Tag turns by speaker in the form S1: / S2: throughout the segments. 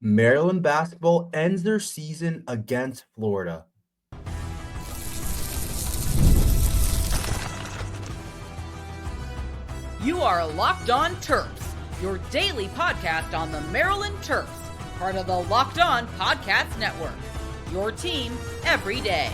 S1: Maryland basketball ends their season against Florida.
S2: You are Locked On Terps, your daily podcast on the Maryland Terps, part of the Locked On Podcast Network. Your team every day.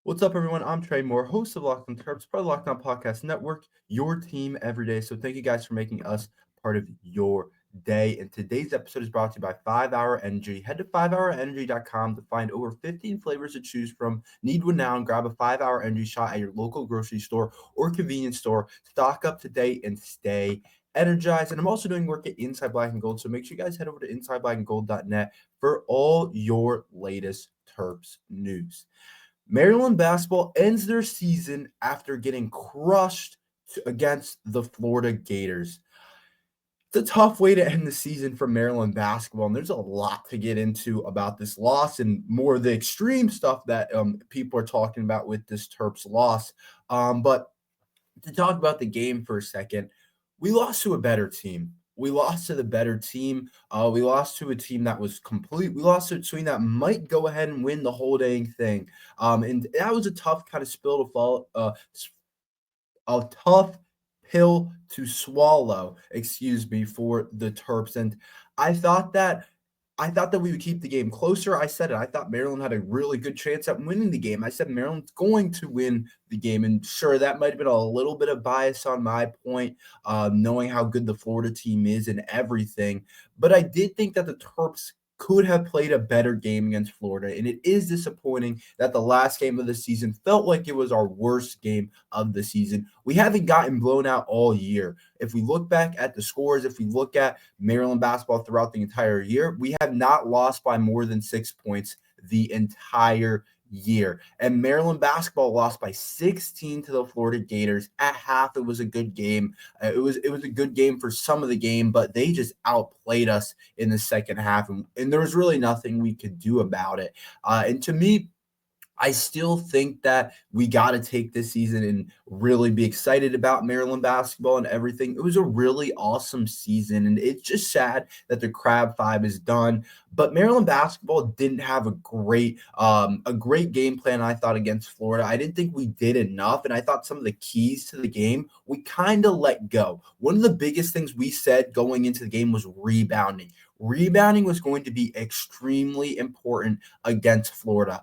S1: What's up, everyone? I'm Tre Moore, host of Locked On Terps, part of the Locked On Podcast Network, your team every day. So thank you guys for making us part of your day. And today's episode is brought to you by 5-Hour Energy. Head to 5hourenergy.com to find over 15 flavors to choose from. Need one now and grab a 5-Hour Energy shot at your local grocery store or convenience store. Stock up today and stay energized. And I'm also doing work at Inside Black and Gold, so make sure you guys head over to insideblackandgold.net for all your latest Terps news. Maryland basketball ends their season after getting crushed against the Florida Gators. It's a tough way to end the season for Maryland basketball, and there's a lot to get into about this loss and more of the extreme stuff that people are talking about with this Terps loss. But to talk about the game for a second, we lost to a better team. We lost to the better team. We lost to a team that was complete. We lost to a team that might go ahead and win the whole dang thing. And that was a tough kind of spill to follow, a tough pill to swallow, for the Terps. And I thought that we would keep the game closer. I said it. I thought Maryland had a really good chance at winning the game. I said Maryland's going to win the game. And sure, that might have been a little bit of bias on my point, knowing how good the Florida team is and everything. But I did think that the Terps could have played a better game against Florida. And it is disappointing that the last game of the season felt like it was our worst game of the season. We haven't gotten blown out all year. If we look back at the scores, if we look at Maryland basketball throughout the entire year, we have not lost by more than 6 points the entire year. And Maryland basketball lost by 16 to the Florida Gators. At half, it was a good game. It was a good game for some of the game, but they just outplayed us in the second half, and there was really nothing we could do about it. And to me, I still think that we got to take this season and really be excited about Maryland basketball and everything. It was a really awesome season, and it's just sad that the Crab Five is done. But Maryland basketball didn't have a great game plan, I thought, against Florida. I didn't think we did enough, and I thought some of the keys to the game we kind of let go. One of the biggest things we said going into the game was rebounding. Rebounding was going to be extremely important against Florida.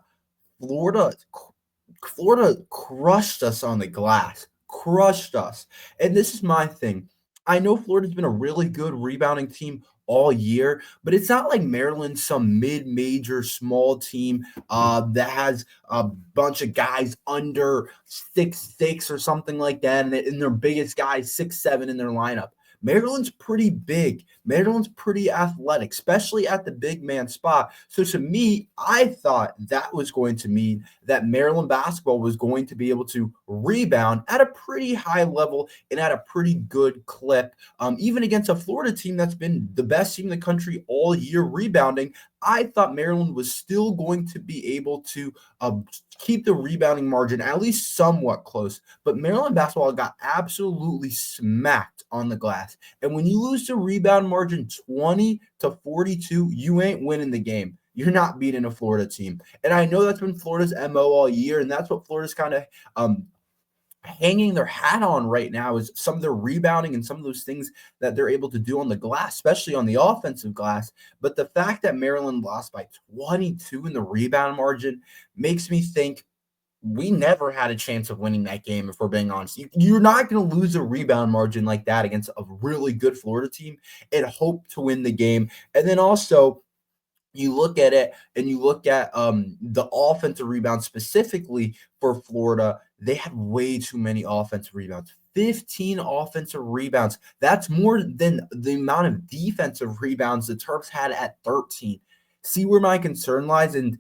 S1: Florida crushed us on the glass, crushed us. And this is my thing. I know Florida's been a really good rebounding team all year, but it's not like Maryland's some mid-major small team that has a bunch of guys under 6'6" or something like that, and their biggest guy 6'7" in their lineup. Maryland's pretty big. Maryland's pretty athletic, especially at the big man spot. So to me, I thought that was going to mean that Maryland basketball was going to be able to rebound at a pretty high level and at a pretty good clip. Even against a Florida team that's been the best team in the country all year rebounding, I thought Maryland was still going to be able to keep the rebounding margin at least somewhat close. But Maryland basketball got absolutely smacked on the glass. And when you lose the rebound margin 20-42, you ain't winning the game. You're not beating a Florida team. And I know that's been Florida's MO all year, and that's what Florida's kind of hanging their hat on right now, is some of their rebounding and some of those things that they're able to do on the glass, especially on the offensive glass. But the fact that Maryland lost by 22 in the rebound margin makes me think we never had a chance of winning that game, if we're being honest. You're not going to lose a rebound margin like that against a really good Florida team and hope to win the game. And then also, you look at it and you look at the offensive rebounds specifically for Florida. They had way too many offensive rebounds. 15 offensive rebounds. That's more than the amount of defensive rebounds the Terps had at 13. See where my concern lies? And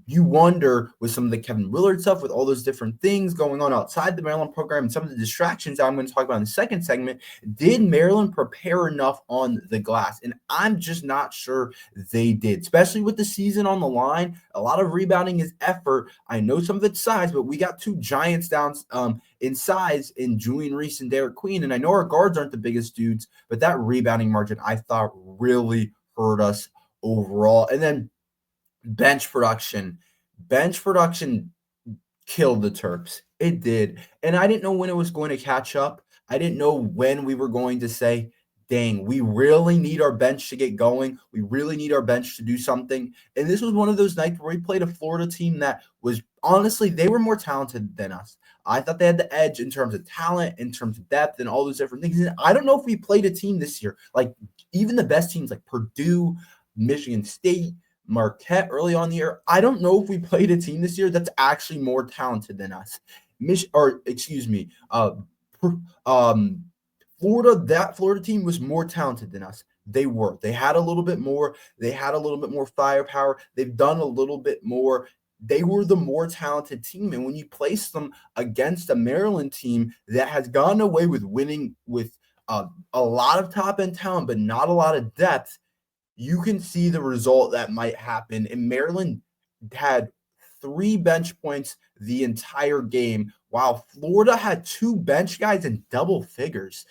S1: you wonder, with some of the Kevin Willard stuff, with all those different things going on outside the Maryland program and some of the distractions I'm going to talk about in the second segment, did Maryland prepare enough on the glass? And I'm just not sure they did, especially with the season on the line. A lot of rebounding is effort. I know some of it's size, but we got two giants down in size in Julian Reese and Derek Queen. And I know our guards aren't the biggest dudes, but that rebounding margin I thought really hurt us overall. And then bench production. Bench production killed the Terps. It did. And I didn't know when it was going to catch up. I didn't know when we were going to say, dang, we really need our bench to get going. We really need our bench to do something. And this was one of those nights where we played a Florida team that was honestly, they were more talented than us. I thought they had the edge in terms of talent, in terms of depth, and all those different things. And I don't know if we played a team this year, like even the best teams like Purdue, Michigan State, Marquette early on in the year. I don't know if we played a team this year that's actually more talented than us. Florida, that Florida team was more talented than us. They were. They had a little bit more. They had a little bit more firepower. They've done a little bit more. They were the more talented team. And when you place them against a Maryland team that has gotten away with winning with a lot of top-end talent, but not a lot of depth, you can see the result that might happen. And Maryland had 3 bench points the entire game, while Florida had 2 bench guys in double figures.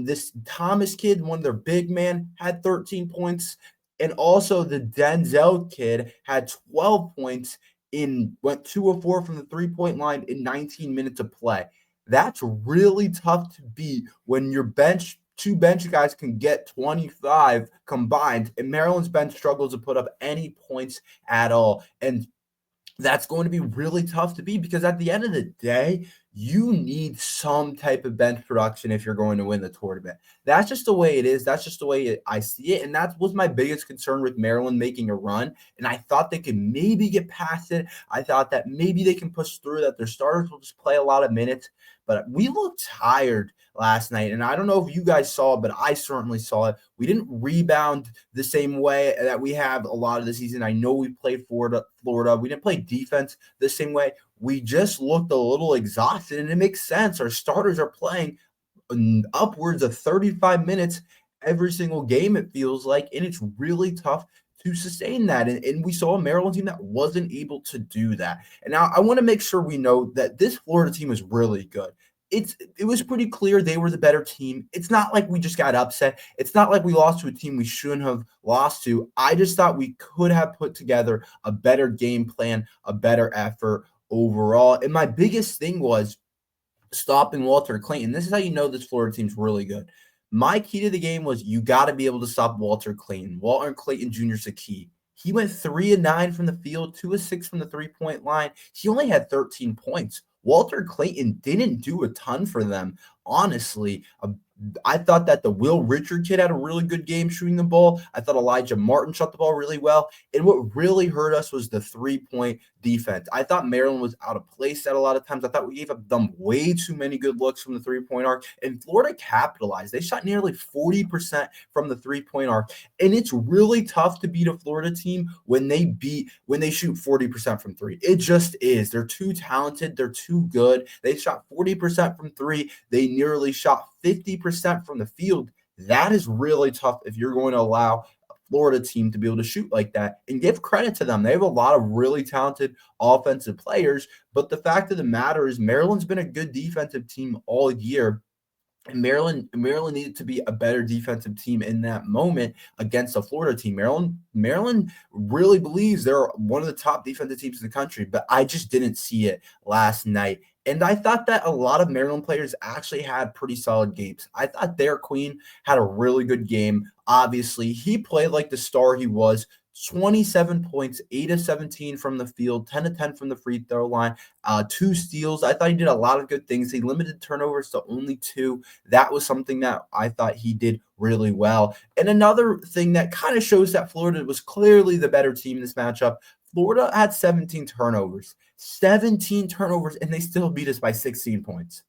S1: This Thomas kid, one of their big man, had 13 points. And also the Denzel kid had 12 points went 2 of 4 from the 3-point line in 19 minutes of play. That's really tough to beat when your two bench guys can get 25 combined, and Maryland's bench struggles to put up any points at all. And that's going to be really tough to beat because at the end of the day, you need some type of bench production if you're going to win the tournament. That's just the way it is. That's just the way I see it. And that was my biggest concern with Maryland making a run. And I thought they could maybe get past it. I thought that maybe they can push through, that their starters will just play a lot of minutes. But we looked tired last night. And I don't know if you guys saw it, but I certainly saw it. We didn't rebound the same way that we have a lot of the season. I know we played Florida. We didn't play defense the same way. We just looked a little exhausted, and it makes sense. Our starters are playing upwards of 35 minutes every single game, it feels like, and it's really tough to sustain that. And we saw a Maryland team that wasn't able to do that. And now I want to make sure we know that this Florida team is really good. It was pretty clear they were the better team. It's not like we just got upset. It's not like we lost to a team we shouldn't have lost to. I just thought we could have put together a better game plan, a better effort overall. And my biggest thing was stopping Walter Clayton. This is how you know this Florida team's really good. My key to the game was you got to be able to stop Walter Clayton. Walter Clayton Jr. is the key. He went 3 of 9 from the field, 2 of 6 from the 3-point line. He only had 13 points. Walter Clayton didn't do a ton for them, honestly. I thought that the Will Richard kid had a really good game shooting the ball. I thought Elijah Martin shot the ball really well. And what really hurt us was the 3-point defense. I thought Maryland was out of place at a lot of times. I thought we gave them way too many good looks from the 3-point arc. And Florida capitalized. They shot nearly 40% from the 3-point arc. And it's really tough to beat a Florida team when they shoot 40% from 3. It just is. They're too talented. They're too good. They shot 40% from 3. They nearly shot 50% from the field. That is really tough if you're going to allow a Florida team to be able to shoot like that. And give credit to them. They have a lot of really talented offensive players. But the fact of the matter is Maryland's been a good defensive team all year. And Maryland needed to be a better defensive team in that moment against a Florida team. Maryland really believes they're one of the top defensive teams in the country, but I just didn't see it last night. And I thought that a lot of Maryland players actually had pretty solid games. I thought their queen had a really good game. Obviously, he played like the star he was. 27 points, 8 of 17 from the field, 10 of 10 from the free throw line, 2 steals. I thought he did a lot of good things. He limited turnovers to only 2. That was something that I thought he did really well. And another thing that kind of shows that Florida was clearly the better team in this matchup, Florida had 17 turnovers. 17 turnovers, and they still beat us by 16 points.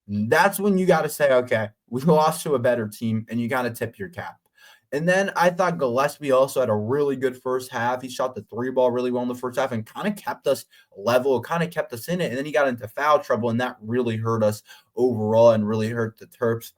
S1: That's when you got to say, okay, we lost to a better team, and you got to tip your cap. And then I thought Gillespie also had a really good first half. He shot the 3 ball really well in the first half and kind of kept us level, kind of kept us in it. And then he got into foul trouble, and that really hurt us overall and really hurt the Terps.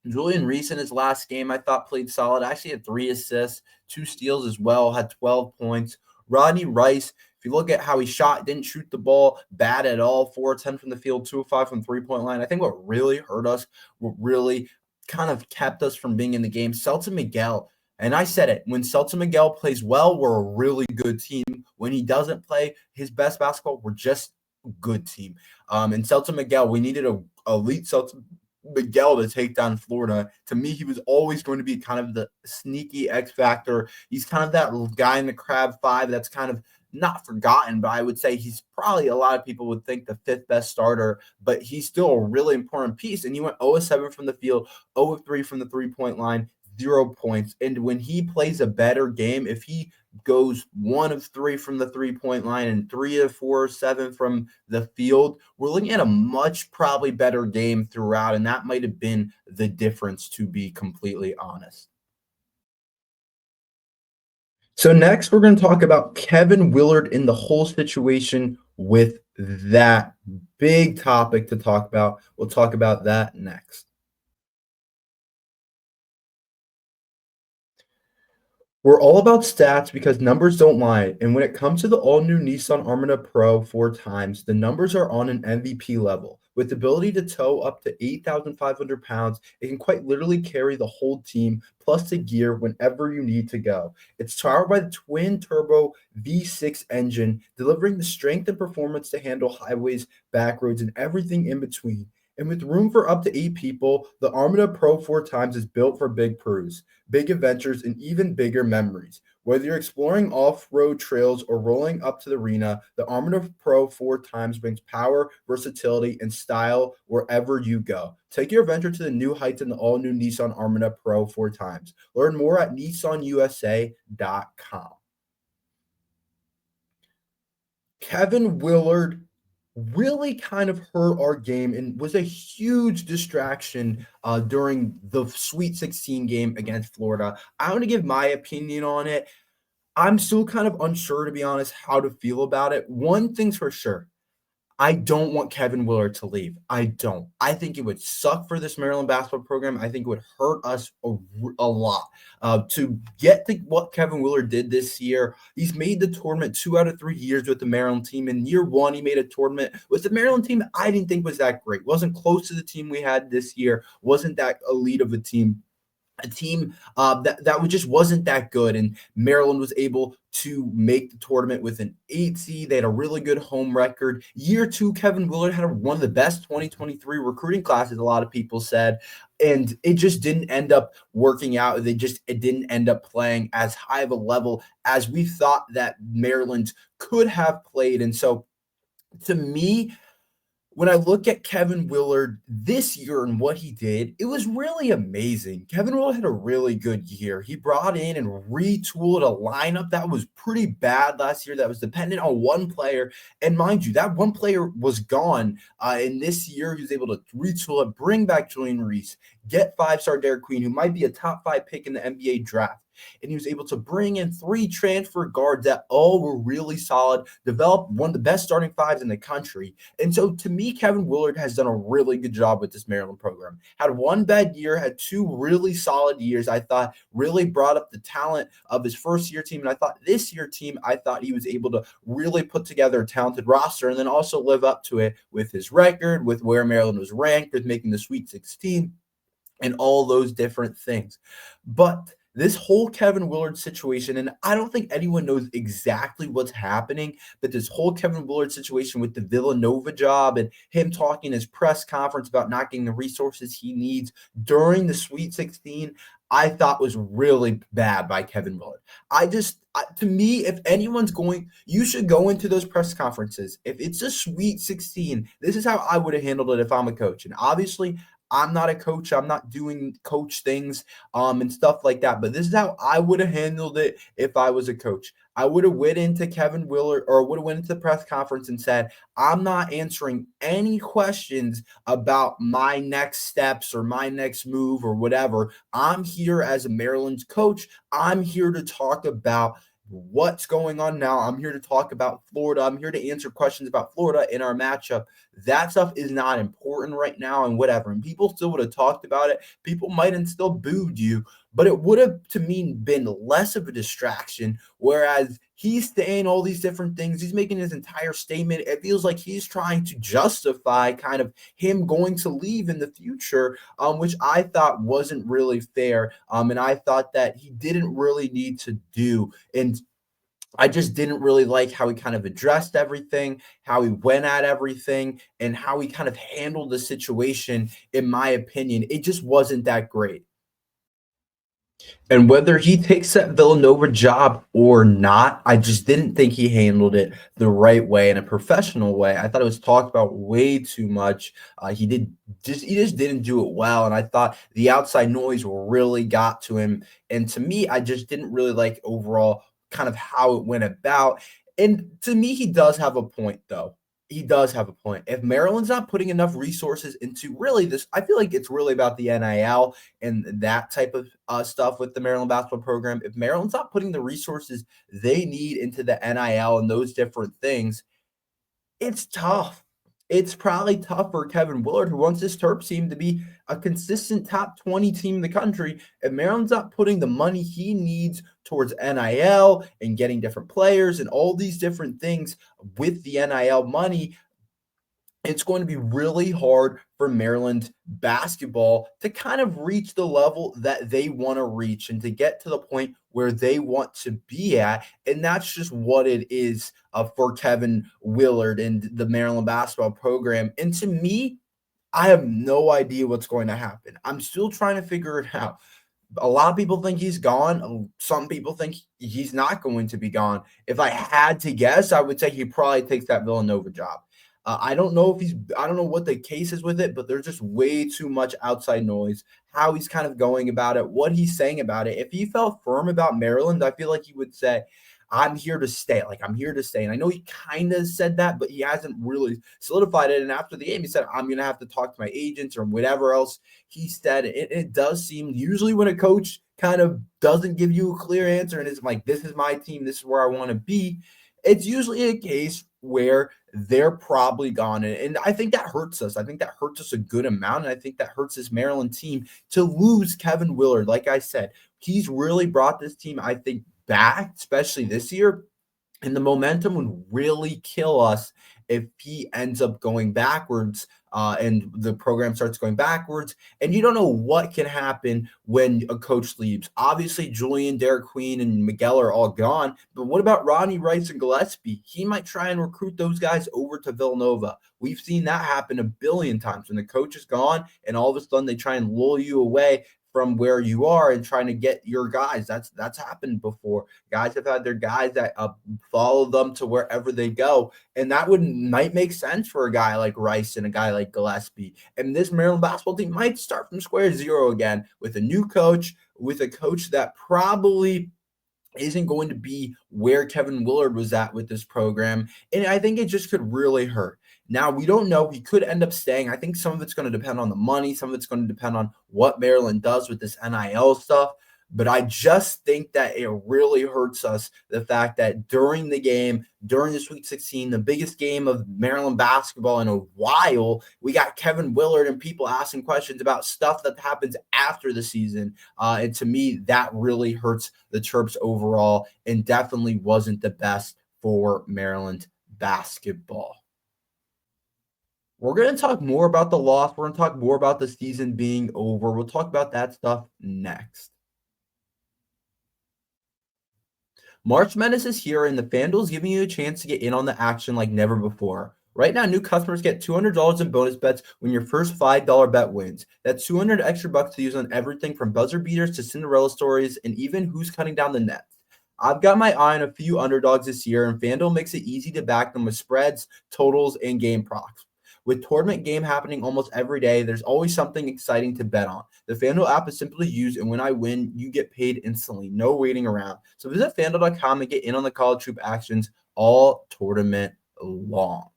S1: Julian Reese in his last game, I thought played solid. Actually had 3 assists, 2 steals as well, had 12 points. Rodney Rice, if you look at how he shot, didn't shoot the ball bad at all. 4 of 10 from the field, 2 of 5 from 3-point line. I think what really hurt us, what really kind of kept us from being in the game, Selton Miguel And I said it, when Selton Miguel plays well, we're a really good team. When he doesn't play his best basketball, we're just a good team. And Selton Miguel, we needed a elite Selton Miguel to take down Florida. To me, he was always going to be kind of the sneaky X factor. He's kind of that guy in the Crab Five that's kind of not forgotten, but I would say he's probably, a lot of people would think, the fifth best starter, but he's still a really important piece. And he went 0-7 from the field, 0-3 from the three-point line, 0 points. And when he plays a better game, if he goes 1-3 from the three-point line and 3-4-7 from the field, we're looking at a much probably better game throughout. And that might have been the difference, to be completely honest. So next, we're going to talk about Kevin Willard in the whole situation with that big topic to talk about. We'll talk about that next. We're all about stats because numbers don't lie. And when it comes to the all-new Nissan Armada Pro 4X, the numbers are on an MVP level. With the ability to tow up to 8,500 pounds, it can quite literally carry the whole team plus the gear whenever you need to go. It's powered by the twin-turbo V6 engine, delivering the strength and performance to handle highways, back roads, and everything in between. And with room for up to 8 people, the Armada Pro 4X is built for big proofs, big adventures, and even bigger memories. Whether you're exploring off-road trails or rolling up to the arena, the Armada Pro 4X brings power, versatility, and style wherever you go. Take your adventure to the new heights in the all-new Nissan Armada Pro 4X. Learn more at nissanusa.com. Kevin Willard really kind of hurt our game and was a huge distraction during the Sweet 16 game against Florida. I want to give my opinion on it. I'm still kind of unsure, to be honest, how to feel about it. One thing's for sure. I don't want Kevin Willard to leave. I don't. I think it would suck for this Maryland basketball program. I think it would hurt us a lot. To get to what Kevin Willard did this year, he's made the tournament 2 out of 3 years with the Maryland team. In year 1, he made a tournament with the Maryland team I didn't think was that great. Wasn't close to the team we had this year. Wasn't that elite of a team. A team that just wasn't that good, and Maryland was able to make the tournament with an 8 seed. They had a really good home record. Year 2, Kevin Willard had one of the best 2023 recruiting classes, a lot of people said, and it just didn't end up working out. It didn't end up playing as high of a level as we thought that Maryland could have played. And so, to me, when I look at Kevin Willard this year and what he did, it was really amazing. Kevin Willard had a really good year. He brought in and retooled a lineup that was pretty bad last year, that was dependent on one player. And mind you, that one player was gone. And this year, he was able to retool it, bring back Julian Reese, get 5-star Derek Queen, who might be a top 5 pick in the NBA draft. And he was able to bring in 3 transfer guards that all were really solid, develop one of the best starting 5s in the country. And so, to me, Kevin Willard has done a really good job with this Maryland program. Had one bad year, had 2 really solid years. I thought really brought up the talent of his first-year team. And I thought this year team, I thought he was able to really put together a talented roster and then also live up to it with his record, with where Maryland was ranked, with making the Sweet 16, and all those different things. But this whole Kevin Willard situation, and I don't think anyone knows exactly what's happening, but this whole Kevin Willard situation with the Villanova job and him talking in his press conference about not getting the resources he needs during the Sweet 16, I thought was really bad by Kevin Willard. To me, if anyone's going, you should go into those press conferences. If it's a Sweet 16, this is how I would have handled it if I'm a coach. And obviously, I'm not a coach. I'm not doing coach things and stuff like that. But this is how I would have handled it if I was a coach. I would have went into Kevin Willard, or would have went into the press conference and said, I'm not answering any questions about my next steps or my next move or whatever. I'm here as a Maryland's coach. I'm here to talk about what's going on now. I'm here to talk about Florida. I'm here to answer questions about Florida in our matchup. That stuff is not important right now and whatever. And people still would have talked about it. People might have still booed you. but it would have, to me, been less of a distraction. Whereas he's saying all these different things, he's making his entire statement. It feels like he's trying to justify kind of him going to leave in the future, which I thought wasn't really fair. And I thought that he didn't really need to do. And I just didn't really like how he kind of addressed everything, how he went at everything, and how he kind of handled the situation. In my opinion, it just wasn't that great. And whether he takes that Villanova job or not, I just didn't think he handled it the right way in a professional way. I thought it was talked about way too much. He just didn't do it well, and I thought the outside noise really got to him. And to me, I just didn't really like overall kind of how it went about. And to me, he does have a point, though. He does have a point. If Maryland's not putting enough resources into really this, I feel like it's really about the NIL and that type of stuff with the Maryland basketball program. If Maryland's not putting the resources they need into the NIL and those different things, it's tough. It's probably tough for Kevin Willard, who wants his Terps team to be a consistent top 20 team in the country. If Maryland's not putting the money he needs towards NIL and getting different players and all these different things with the NIL money, it's going to be really hard for Maryland basketball to kind of reach the level that they want to reach and to get to the point where they want to be at. And that's just what it is for Kevin Willard and the Maryland basketball program. And to me, I have no idea what's going to happen. I'm still trying to figure it out. A lot of people think he's gone. Some people think he's not going to be gone. If I had to guess, I would say he probably takes that Villanova job. I don't know I don't know what the case is with it, but there's just way too much outside noise, how he's kind of going about it, what he's saying about it. If he felt firm about Maryland, I feel like he would say, I'm here to stay. Like, I'm here to stay. And I know he kind of said that, but he hasn't really solidified it. And after the game, he said, I'm going to have to talk to my agents or whatever else he said. It does seem usually when a coach kind of doesn't give you a clear answer and it's like, this is my team, this is where I want to be, it's usually a case where they're probably gone. And I think that hurts us. I think that hurts us a good amount. And I think that hurts this Maryland team to lose Kevin Willard. Like I said, he's really brought this team, I think, back, especially this year. And the momentum would really kill us if he ends up going backwards and the program starts going backwards. And you don't know what can happen when a coach leaves. Obviously, Julian, Derek Queen, and Miguel are all gone. But what about Ronnie Rice and Gillespie? He might try and recruit those guys over to Villanova. We've seen that happen a billion times when the coach is gone and all of a sudden they try and lull you away from where you are and trying to get your guys. That's happened before. Guys have had their guys that follow them to wherever they go. And that might make sense for a guy like Rice and a guy like Gillespie. And this Maryland basketball team might start from square zero again with a new coach, with a coach that probably isn't going to be where Kevin Willard was at with this program. And I think it just could really hurt. Now, we don't know. He could end up staying. I think some of it's going to depend on the money. Some of it's going to depend on what Maryland does with this NIL stuff. But I just think that it really hurts us, the fact that during the game, during the Sweet 16, the biggest game of Maryland basketball in a while, we got Kevin Willard and people asking questions about stuff that happens after the season. And to me, that really hurts the Terps overall and definitely wasn't the best for Maryland basketball. We're going to talk more about the loss. We're going to talk more about the season being over. We'll talk about that stuff next. March Madness is here, and the FanDuel is giving you a chance to get in on the action like never before. Right now, new customers get $200 in bonus bets when your first $5 bet wins. That's 200 extra bucks to use on everything from buzzer beaters to Cinderella stories and even who's cutting down the nets. I've got my eye on a few underdogs this year, and FanDuel makes it easy to back them with spreads, totals, and game props. With tournament game happening almost every day, there's always something exciting to bet on. The FanDuel app is simply used, and when I win, you get paid instantly. No waiting around. So visit FanDuel.com and get in on the college hoop actions all tournament long.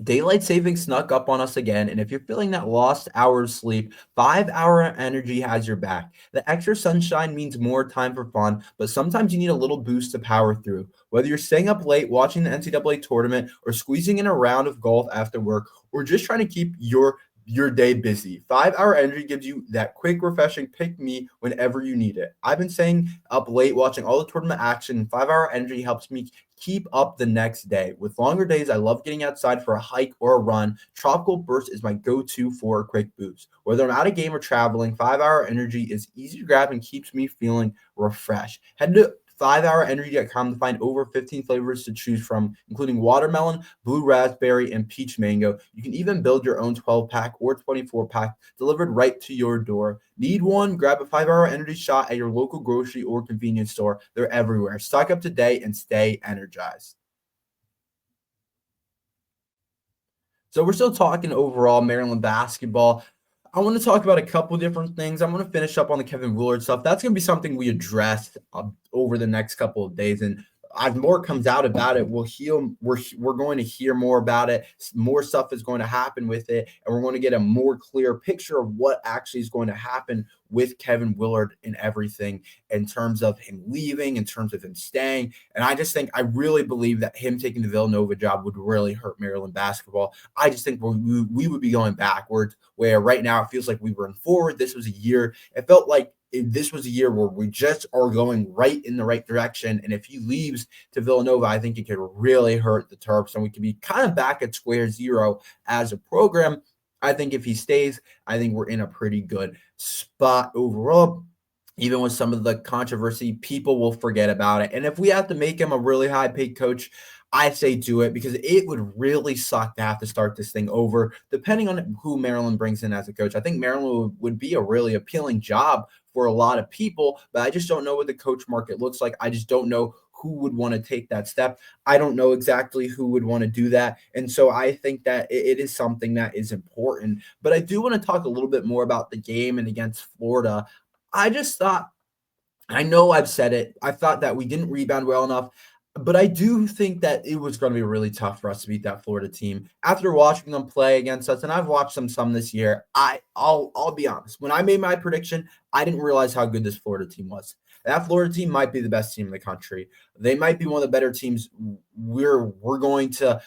S1: Daylight savings snuck up on us again, and if you're feeling that lost hour of sleep, 5-Hour Energy has your back. The extra sunshine means more time for fun, but sometimes you need a little boost to power through. Whether you're staying up late watching the NCAA tournament, or squeezing in a round of golf after work, or just trying to keep your day busy, 5-Hour Energy gives you that quick, refreshing pick me whenever you need it. I've been staying up late watching all the tournament action, and 5-Hour Energy helps me keep up the next day. With longer days, I love getting outside for a hike or a run. Tropical Burst is my go-to for a quick boost. Whether I'm at a game or traveling, 5-Hour Energy is easy to grab and keeps me feeling refreshed. Head to 5hourenergy.com to find over 15 flavors to choose from, including watermelon, blue raspberry, and peach mango. You can even build your own 12-pack or 24-pack delivered right to your door. Need one? Grab a 5-Hour Energy shot at your local grocery or convenience store. They're everywhere. Stock up today and stay energized. So we're still talking overall Maryland basketball. I want to talk about a couple different things. I'm going to finish up on the Kevin Willard stuff. That's going to be something we address over the next couple of days. And as more comes out about it, we're going to hear more about it. More stuff is going to happen with it, and we're going to get a more clear picture of what actually is going to happen with Kevin Willard and everything in terms of him leaving, in terms of him staying. And I really believe that him taking the Villanova job would really hurt Maryland basketball. I just think we would be going backwards, where right now it feels like we were in forward. This was a year, it felt like this was a year where we just are going right in the right direction. And if he leaves to Villanova, I think it could really hurt the Terps, and we could be kind of back at square zero as a program. I think if he stays, I think we're in a pretty good spot overall. Even with some of the controversy, people will forget about it. And if we have to make him a really high paid coach, I say do it, because it would really suck to have to start this thing over, depending on who Maryland brings in as a coach. I think Maryland would be a really appealing job for a lot of people, but I just don't know what the coach market looks like. I just don't know who would want to take that step. I don't know exactly who would want to do that. And so I think that it is something that is important. But I do want to talk a little bit more about the game and against Florida. I just thought, I know I've said it, I thought that we didn't rebound well enough, but I do think that it was going to be really tough for us to beat that Florida team. After watching them play against us, and I've watched them some this year, I'll be honest. When I made my prediction, I didn't realize how good this Florida team was. That Florida team might be the best team in the country. They might be one of the better teams we're going to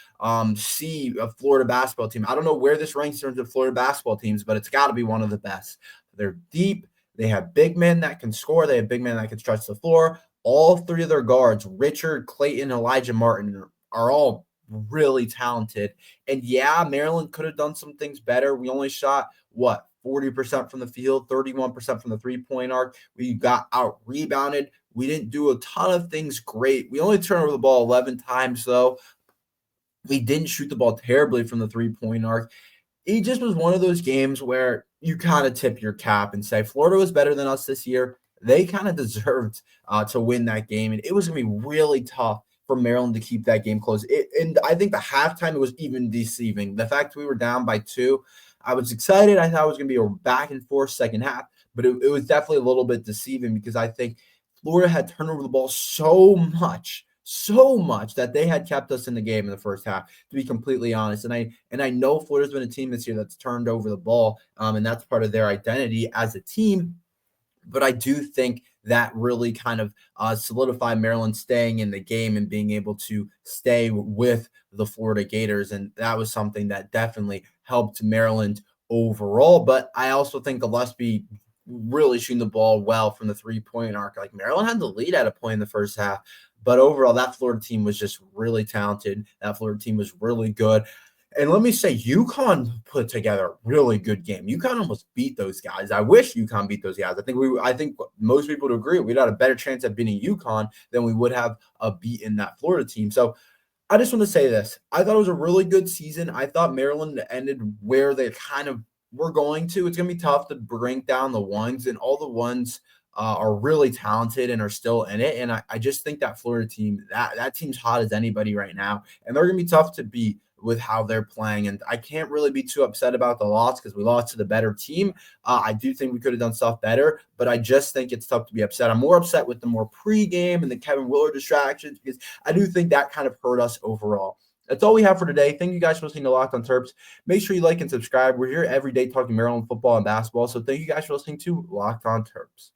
S1: see a Florida basketball team. I don't know where this ranks in terms of Florida basketball teams, but it's got to be one of the best. They're deep. They have big men that can score. They have big men that can stretch the floor. All three of their guards, Richard, Clayton, Elijah Martin, are all really talented. And yeah, Maryland could have done some things better. We only shot, 40% from the field, 31% from the three-point arc. We got out-rebounded. We didn't do a ton of things great. We only turned over the ball 11 times, though. We didn't shoot the ball terribly from the three-point arc. It just was one of those games where you kind of tip your cap and say Florida was better than us this year. They kind of deserved to win that game, and it was going to be really tough for Maryland to keep that game close. And I think the halftime, it was even deceiving. The fact we were down by 2, I was excited. I thought it was going to be a back-and-forth second half, but it was definitely a little bit deceiving, because I think Florida had turned over the ball so much that they had kept us in the game in the first half, to be completely honest. And I know Florida's been a team this year that's turned over the ball, and that's part of their identity as a team. But I do think that really kind of solidified Maryland staying in the game and being able to stay with the Florida Gators. And that was something that definitely helped Maryland overall. But I also think Gillespie really shooting the ball well from the three-point arc. Like, Maryland had the lead at a point in the first half, but overall that Florida team was just really talented. That Florida team was really good. And let me say, UConn put together a really good game. UConn almost beat those guys. I wish UConn beat those guys. I think most people would agree we'd had a better chance at beating UConn than we would have beaten that Florida team. So I just want to say this. I thought it was a really good season. I thought Maryland ended where they kind of were going to. It's going to be tough to bring down the ones, and all the ones are really talented and are still in it. And I just think that Florida team, that team's hot as anybody right now, and they're going to be tough to beat with how they're playing. And I can't really be too upset about the loss, because we lost to the better team. I do think we could have done stuff better, but I just think it's tough to be upset. I'm more upset with the more pregame and the Kevin Willard distractions, because I do think that kind of hurt us overall. That's all we have for today. Thank you guys for listening to Locked on Terps. Make sure you like and subscribe. We're here every day talking Maryland football and basketball. So thank you guys for listening to Locked on Terps.